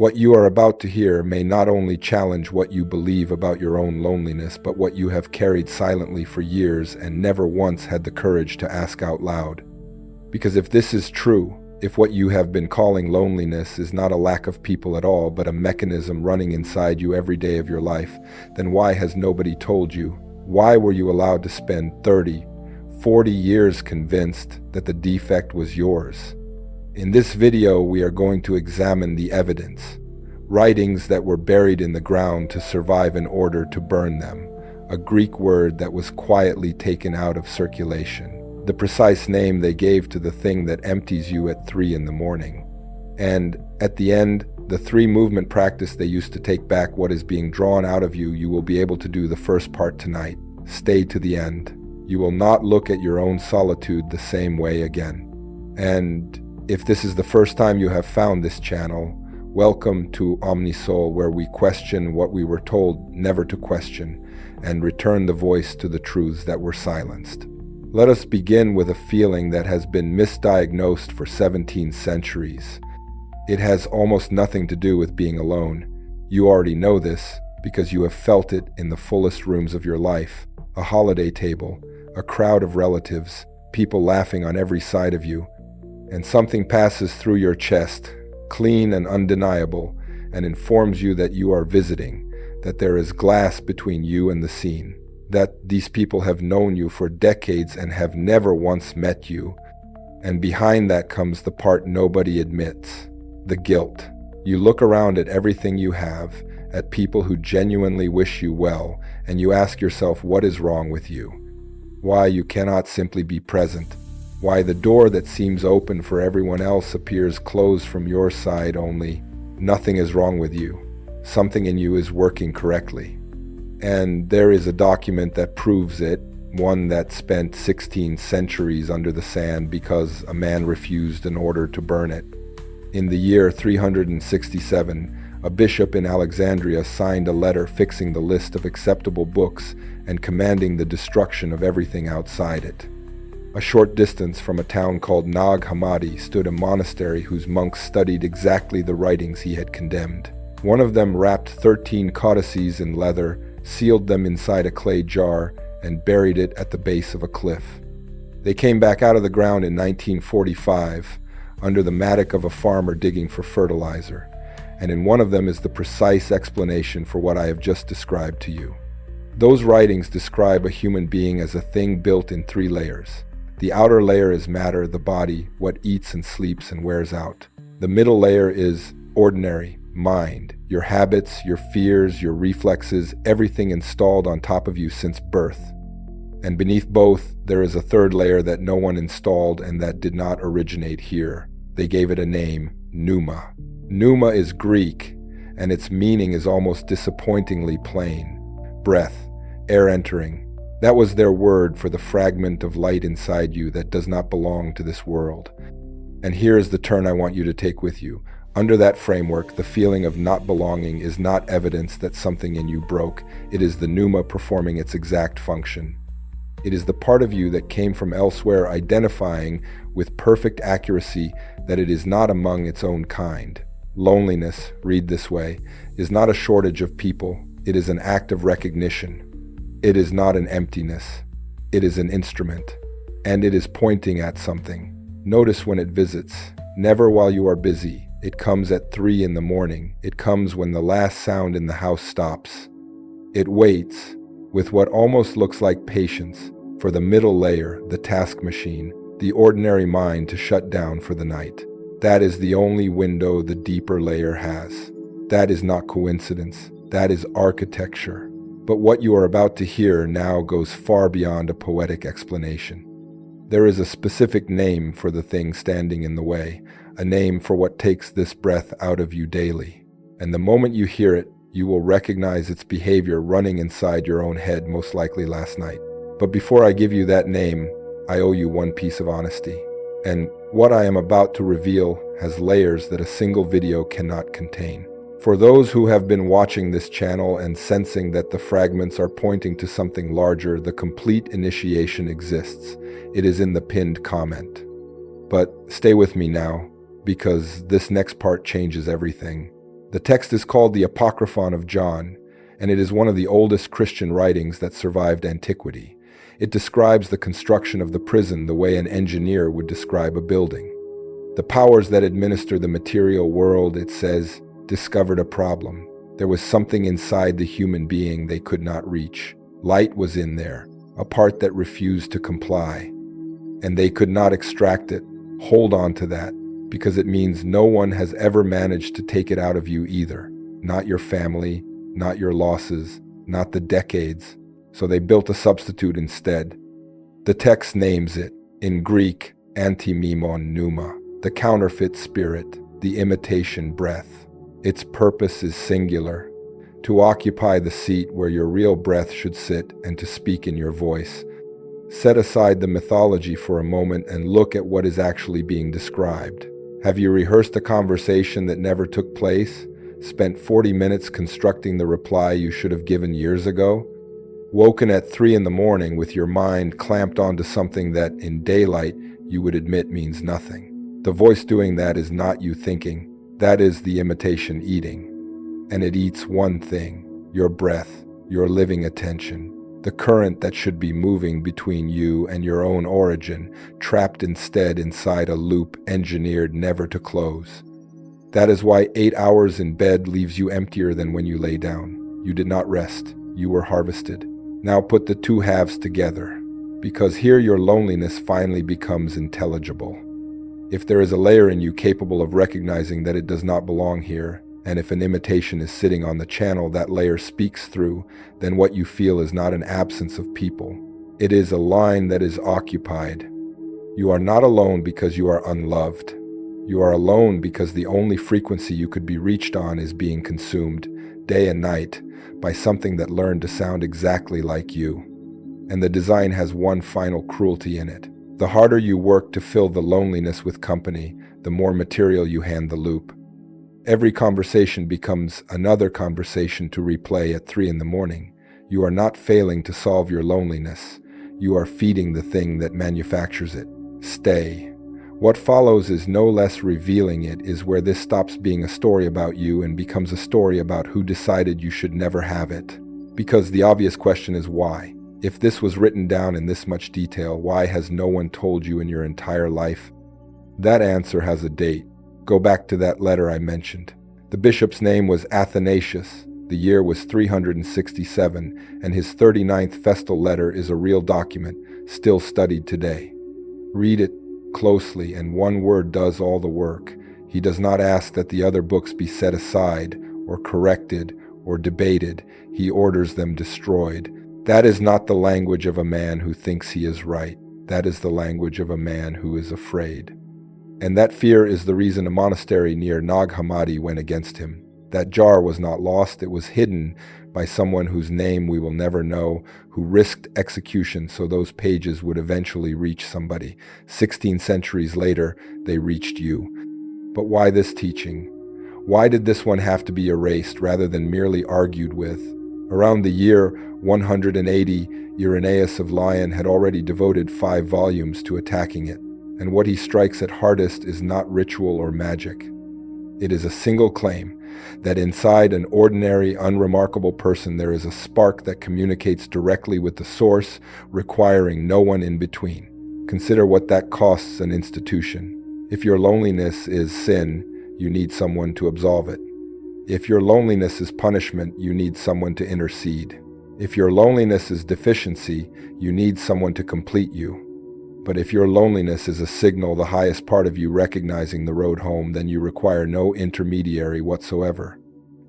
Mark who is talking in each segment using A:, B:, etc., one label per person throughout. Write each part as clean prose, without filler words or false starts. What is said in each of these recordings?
A: What you are about to hear may not only challenge what you believe about your own loneliness, but what you have carried silently for years and never once had the courage to ask out loud. Because if this is true, if what you have been calling loneliness is not a lack of people at all, but a mechanism running inside you every day of your life, then why has nobody told you? Why were you allowed to spend 30, 40 years convinced that the defect was yours? In this video, we are going to examine the evidence. Writings that were buried in the ground to survive in order to burn them. A Greek word that was quietly taken out of circulation. The precise name they gave to the thing that empties you at 3 in the morning. And at the end, the 3 movement practice they used to take back what is being drawn out of you. You will be able to do the first part tonight. Stay to the end. You will not look at your own solitude the same way again. And if this is the first time you have found this channel, welcome to Omnisoul, where we question what we were told never to question and return the voice to the truths that were silenced. Let us begin with a feeling that has been misdiagnosed for 17 centuries. It has almost nothing to do with being alone. You already know this because you have felt it in the fullest rooms of your life. A holiday table, a crowd of relatives, people laughing on every side of you, and something passes through your chest, clean and undeniable, and informs you that you are visiting, that there is glass between you and the scene. That these people have known you for decades and have never once met you. And behind that comes the part nobody admits, the guilt. You look around at everything you have, at people who genuinely wish you well, and you ask yourself what is wrong with you. Why you cannot simply be present. Why the door that seems open for everyone else appears closed from your side only. Nothing is wrong with you. Something in you is working correctly. And there is a document that proves it, one that spent 16 centuries under the sand because a man refused an order to burn it. In the year 367, a bishop in Alexandria signed a letter fixing the list of acceptable books and commanding the destruction of everything outside it. A short distance from a town called Nag Hammadi stood a monastery whose monks studied exactly the writings he had condemned. One of them wrapped 13 codices in leather, sealed them inside a clay jar, and buried it at the base of a cliff. They came back out of the ground in 1945, under the mattock of a farmer digging for fertilizer, and in one of them is the precise explanation for what I have just described to you. Those writings describe a human being as a thing built in 3 layers. The outer layer is matter, the body, what eats and sleeps and wears out. The middle layer is ordinary, mind, your habits, your fears, your reflexes, everything installed on top of you since birth. And beneath both, there is a 3rd layer that no one installed and that did not originate here. They gave it a name, pneuma. Pneuma is Greek, and its meaning is almost disappointingly plain. Breath, air entering. That was their word for the fragment of light inside you that does not belong to this world. And here is the turn I want you to take with you. Under that framework, the feeling of not belonging is not evidence that something in you broke. It is the pneuma performing its exact function. It is the part of you that came from elsewhere identifying with perfect accuracy that it is not among its own kind. Loneliness, read this way, is not a shortage of people. It is an act of recognition. It is not an emptiness. It is an instrument. And it is pointing at something. Notice when it visits. Never while you are busy. It comes at 3 in the morning. It comes when the last sound in the house stops. It waits, with what almost looks like patience, for the middle layer, the task machine, the ordinary mind to shut down for the night. That is the only window the deeper layer has. That is not coincidence. That is architecture. But what you are about to hear now goes far beyond a poetic explanation. There is a specific name for the thing standing in the way, a name for what takes this breath out of you daily. And the moment you hear it, you will recognize its behavior running inside your own head, most likely last night. But before I give you that name, I owe you one piece of honesty. And what I am about to reveal has layers that a single video cannot contain. For those who have been watching this channel and sensing that the fragments are pointing to something larger, the complete initiation exists. It is in the pinned comment. But stay with me now, because this next part changes everything. The text is called the Apocryphon of John, and it is one of the oldest Christian writings that survived antiquity. It describes the construction of the prison the way an engineer would describe a building. The powers that administer the material world, it says, discovered a problem. There was something inside the human being they could not reach. Light was in there, a part that refused to comply. And they could not extract it. Hold on to that, because it means no one has ever managed to take it out of you either. Not your family, not your losses, not the decades. So they built a substitute instead. The text names it, in Greek, antimimon pneuma, the counterfeit spirit, the imitation breath. Its purpose is singular, to occupy the seat where your real breath should sit and to speak in your voice. Set aside the mythology for a moment and look at what is actually being described. Have you rehearsed a conversation that never took place? Spent 40 minutes constructing the reply you should have given years ago? Woken at 3 in the morning with your mind clamped onto something that, in daylight, you would admit means nothing. The voice doing that is not you thinking. That is the imitation eating. And it eats one thing, your breath, your living attention, the current that should be moving between you and your own origin, trapped instead inside a loop engineered never to close. That is why 8 hours in bed leaves you emptier than when you lay down. You did not rest. You were harvested. Now put the two halves together, because here your loneliness finally becomes intelligible. If there is a layer in you capable of recognizing that it does not belong here, and if an imitation is sitting on the channel that layer speaks through, then what you feel is not an absence of people. It is a line that is occupied. You are not alone because you are unloved. You are alone because the only frequency you could be reached on is being consumed, day and night, by something that learned to sound exactly like you. And the design has one final cruelty in it. The harder you work to fill the loneliness with company, the more material you hand the loop. Every conversation becomes another conversation to replay at 3 in the morning. You are not failing to solve your loneliness. You are feeding the thing that manufactures it. Stay. What follows is no less revealing. It is where this stops being a story about you and becomes a story about who decided you should never have it. Because the obvious question is why? If this was written down in this much detail, why has no one told you in your entire life? That answer has a date. Go back to that letter I mentioned. The bishop's name was Athanasius. The year was 367, and his 39th festal letter is a real document, still studied today. Read it closely, and one word does all the work. He does not ask that the other books be set aside, or corrected, or debated. He orders them destroyed. That is not the language of a man who thinks he is right. That is the language of a man who is afraid. And that fear is the reason a monastery near Nag Hammadi went against him. That jar was not lost, it was hidden by someone whose name we will never know, who risked execution so those pages would eventually reach somebody. 16 centuries later, they reached you. But why this teaching? Why did this one have to be erased rather than merely argued with? Around the year 180, Irenaeus of Lyon had already devoted 5 volumes to attacking it, and what he strikes at hardest is not ritual or magic. It is a single claim that inside an ordinary, unremarkable person there is a spark that communicates directly with the source, requiring no one in between. Consider what that costs an institution. If your loneliness is sin, you need someone to absolve it. If your loneliness is punishment, you need someone to intercede. If your loneliness is deficiency, you need someone to complete you. But if your loneliness is a signal, the highest part of you recognizing the road home, then you require no intermediary whatsoever.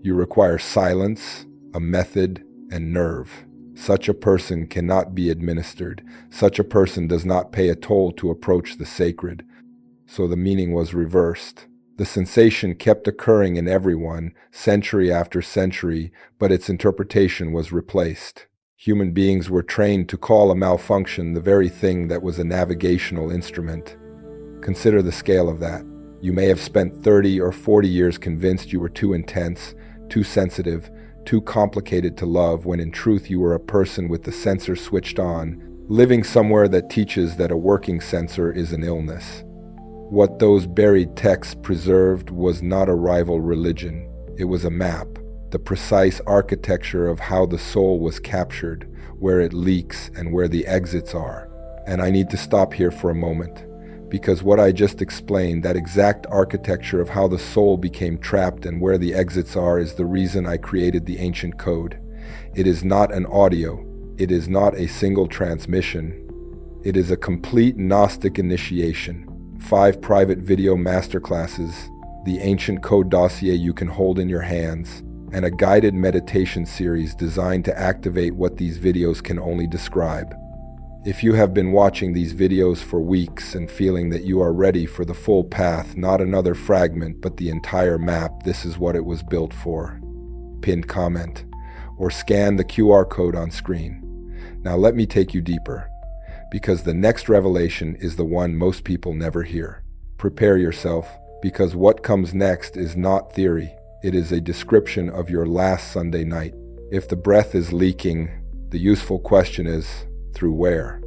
A: You require silence, a method, and nerve. Such a person cannot be administered. Such a person does not pay a toll to approach the sacred. So the meaning was reversed. The sensation kept occurring in everyone, century after century, but its interpretation was replaced. Human beings were trained to call a malfunction the very thing that was a navigational instrument. Consider the scale of that. You may have spent 30 or 40 years convinced you were too intense, too sensitive, too complicated to love, when in truth you were a person with the sensor switched on, living somewhere that teaches that a working sensor is an illness. What those buried texts preserved was not a rival religion. It was a map, the precise architecture of how the soul was captured, where it leaks and where the exits are. And I need to stop here for a moment, because what I just explained, that exact architecture of how the soul became trapped and where the exits are, is the reason I created the ancient code. It is not an audio. It is not a single transmission. It is a complete Gnostic initiation. 5 private video masterclasses, the ancient code dossier you can hold in your hands, and a guided meditation series designed to activate what these videos can only describe. If you have been watching these videos for weeks and feeling that you are ready for the full path, not another fragment but the entire map, this is what it was built for. Pinned comment, or scan the QR code on screen. Now let me take you deeper, because the next revelation is the one most people never hear. Prepare yourself, because what comes next is not theory. It is a description of your last Sunday night. If the breath is leaking, the useful question is, through where?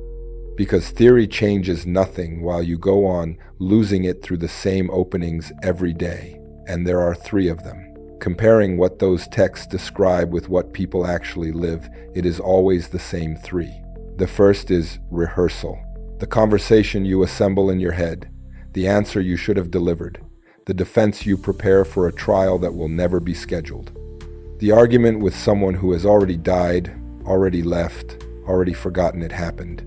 A: Because theory changes nothing while you go on losing it through the same openings every day. And there are 3 of them. Comparing what those texts describe with what people actually live, it is always the same 3. The first is rehearsal. The conversation you assemble in your head, the answer you should have delivered, the defense you prepare for a trial that will never be scheduled, the argument with someone who has already died, already left, already forgotten it happened.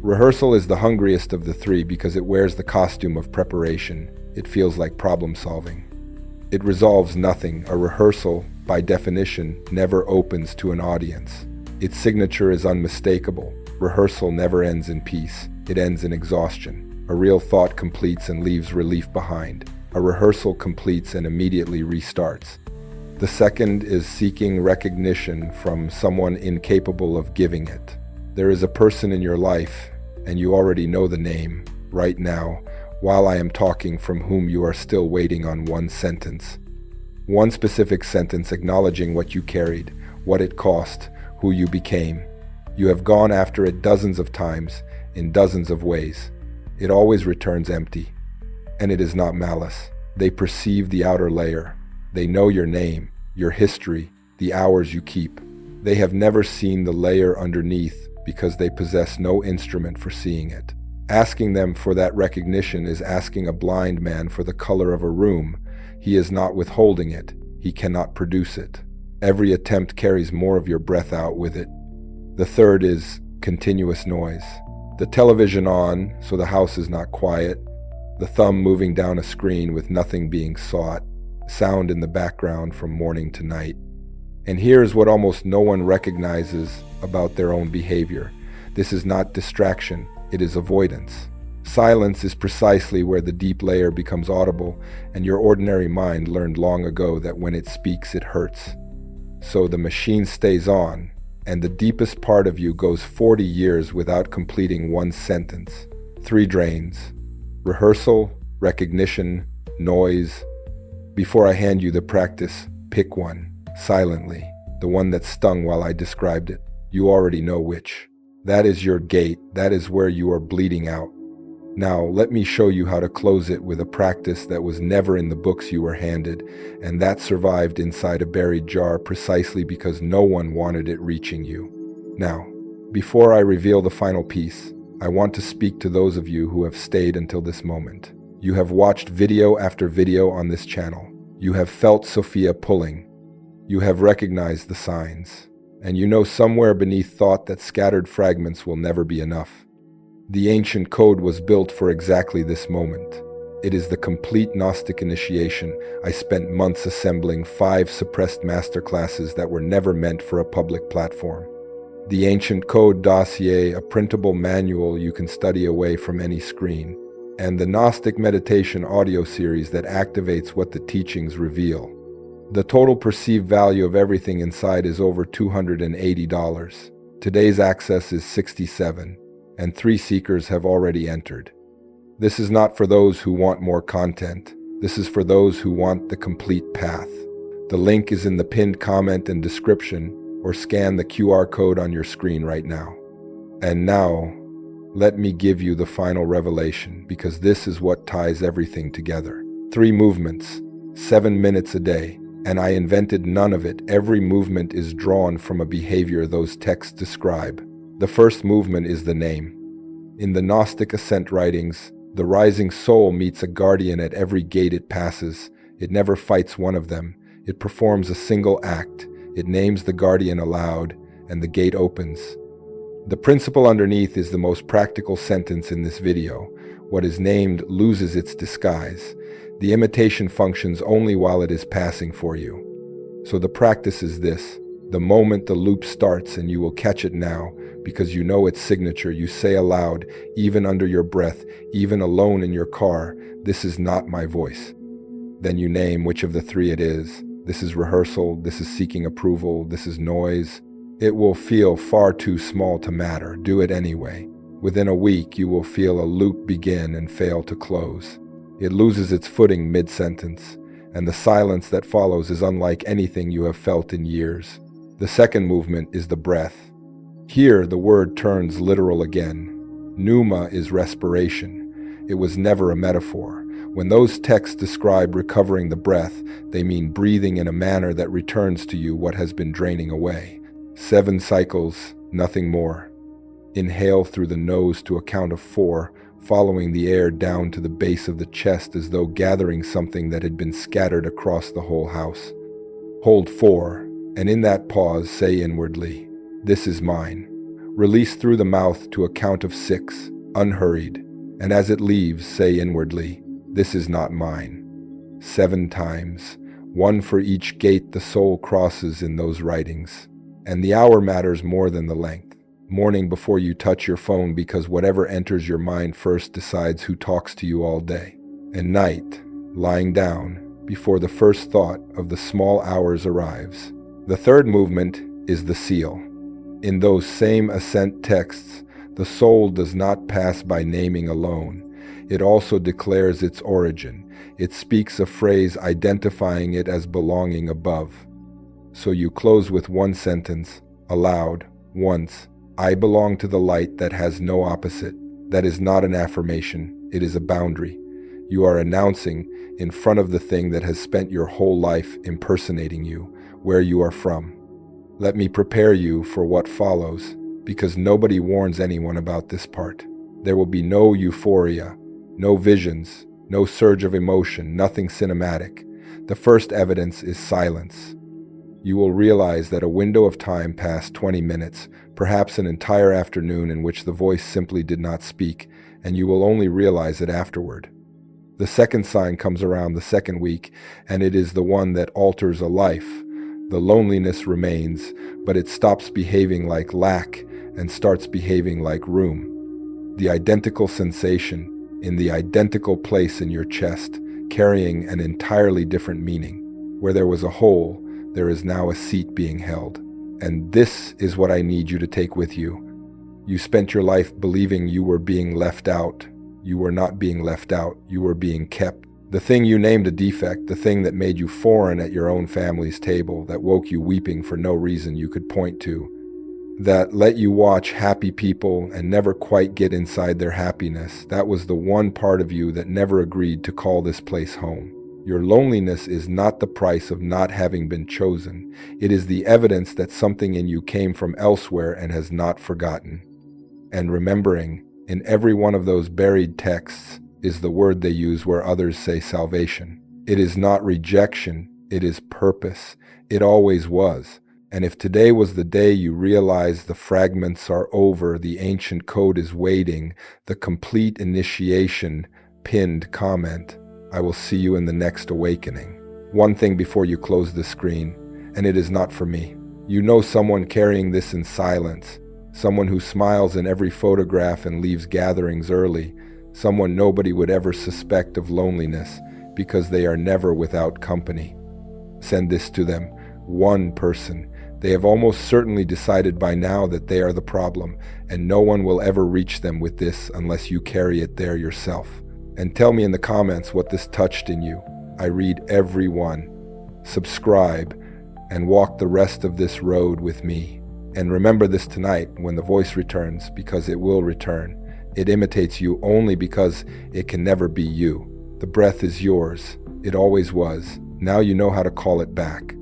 A: Rehearsal is the hungriest of the 3 because it wears the costume of preparation. It feels like problem solving. It resolves nothing. A rehearsal, by definition, never opens to an audience. Its signature is unmistakable. Rehearsal never ends in peace. It ends in exhaustion. A real thought completes and leaves relief behind. A rehearsal completes and immediately restarts. The second is seeking recognition from someone incapable of giving it. There is a person in your life, and you already know the name, right now, while I am talking, from whom you are still waiting on one sentence. One specific sentence acknowledging what you carried, what it cost, who you became. You have gone after it dozens of times, in dozens of ways. It always returns empty. And it is not malice. They perceive the outer layer. They know your name, your history, the hours you keep. They have never seen the layer underneath because they possess no instrument for seeing it. Asking them for that recognition is asking a blind man for the color of a room. He is not withholding it. He cannot produce it. Every attempt carries more of your breath out with it. The third is continuous noise. The television on, so the house is not quiet. The thumb moving down a screen with nothing being sought. Sound in the background from morning to night. And here's what almost no one recognizes about their own behavior. This is not distraction, it is avoidance. Silence is precisely where the deep layer becomes audible, and your ordinary mind learned long ago that when it speaks, it hurts. So the machine stays on, and the deepest part of you goes 40 years without completing one sentence. 3 drains: rehearsal, recognition, noise. Before I hand you the practice, pick one, silently, the one that stung while I described it. You already know which. That is your gate. That is where you are bleeding out. Now, let me show you how to close it with a practice that was never in the books you were handed, and that survived inside a buried jar precisely because no one wanted it reaching you. Now, before I reveal the final piece, I want to speak to those of you who have stayed until this moment. You have watched video after video on this channel. You have felt Sophia pulling. You have recognized the signs. And you know somewhere beneath thought that scattered fragments will never be enough. The ancient code was built for exactly this moment. It is the complete Gnostic initiation. I spent months assembling 5 suppressed masterclasses that were never meant for a public platform. The ancient code dossier, a printable manual you can study away from any screen, and the Gnostic meditation audio series that activates what the teachings reveal. The total perceived value of everything inside is over $280. Today's access is $67, and 3 seekers have already entered. This is not for those who want more content. This is for those who want the complete path. The link is in the pinned comment and description, or scan the QR code on your screen right now. And now, let me give you the final revelation, because this is what ties everything together. 3 movements, 7 minutes a day, And I invented none of it. Every movement is drawn from a behavior those texts describe. The first movement is the name. In the Gnostic ascent writings, the rising soul meets a guardian at every gate it passes. It never fights one of them. It performs a single act. It names the guardian aloud, and the gate opens. The principle underneath is the most practical sentence in this video. What is named loses its disguise. The imitation functions only while it is passing for you. So the practice is this. The moment the loop starts, and you will catch it now, because you know its signature, you say aloud, even under your breath, even alone in your car, "This is not my voice." Then you name which of the three it is. This is rehearsal, this is seeking approval, this is noise. It will feel far too small to matter. Do it anyway. Within a week, you will feel a loop begin and fail to close. It loses its footing mid-sentence, and the silence that follows is unlike anything you have felt in years. The second movement is the breath. Here, the word turns literal again. Pneuma is respiration. It was never a metaphor. When those texts describe recovering the breath, they mean breathing in a manner that returns to you what has been draining away. 7 cycles, nothing more. Inhale through the nose to a count of 4, following the air down to the base of the chest as though gathering something that had been scattered across the whole house. Hold 4, and in that pause say inwardly, "This is mine." Release through the mouth to a count of 6, unhurried, and as it leaves, say inwardly, "This is not mine." 7 times, 1 for each gate the soul crosses in those writings. And the hour matters more than the length. Morning before you touch your phone, because whatever enters your mind first decides who talks to you all day. And night, lying down, before the first thought of the small hours arrives. The third movement is the seal. In those same ascent texts, the soul does not pass by naming alone. It also declares its origin. It speaks a phrase identifying it as belonging above. So you close with one sentence, aloud, once, "I belong to the light that has no opposite." That is not an affirmation, it is a boundary. You are announcing, in front of the thing that has spent your whole life impersonating you, where you are from. Let me prepare you for what follows, because nobody warns anyone about this part. There will be no euphoria, no visions, no surge of emotion, nothing cinematic. The first evidence is silence. You will realize that a window of time past 20 minutes, perhaps an entire afternoon in which the voice simply did not speak, and you will only realize it afterward. The second sign comes around the second week, and it is the one that alters a life. The loneliness remains, but it stops behaving like lack and starts behaving like room. The identical sensation, in the identical place in your chest, carrying an entirely different meaning. Where there was a hole, there is now a seat being held. And this is what I need you to take with you. You spent your life believing you were being left out. You were not being left out, you were being kept. The thing you named a defect, the thing that made you foreign at your own family's table, that woke you weeping for no reason you could point to, that let you watch happy people and never quite get inside their happiness, that was the one part of you that never agreed to call this place home. Your loneliness is not the price of not having been chosen. It is the evidence that something in you came from elsewhere and has not forgotten. And remembering, in every one of those buried texts, is the word they use where others say salvation. It is not rejection, it is purpose. It always was. And if today was the day you realize the fragments are over, the ancient code is waiting, the complete initiation, pinned comment, I will see you in the next awakening. One thing before you close the screen, and it is not for me. You know someone carrying this in silence, someone who smiles in every photograph and leaves gatherings early, someone nobody would ever suspect of loneliness because they are never without company. Send this to them, one person. They have almost certainly decided by now that they are the problem, and no one will ever reach them with this unless you carry it there yourself. And tell me in the comments what this touched in you. I read every one. Subscribe and walk the rest of this road with me. And remember this tonight when the voice returns, because it will return. It imitates you only because it can never be you. The breath is yours. It always was. Now you know how to call it back.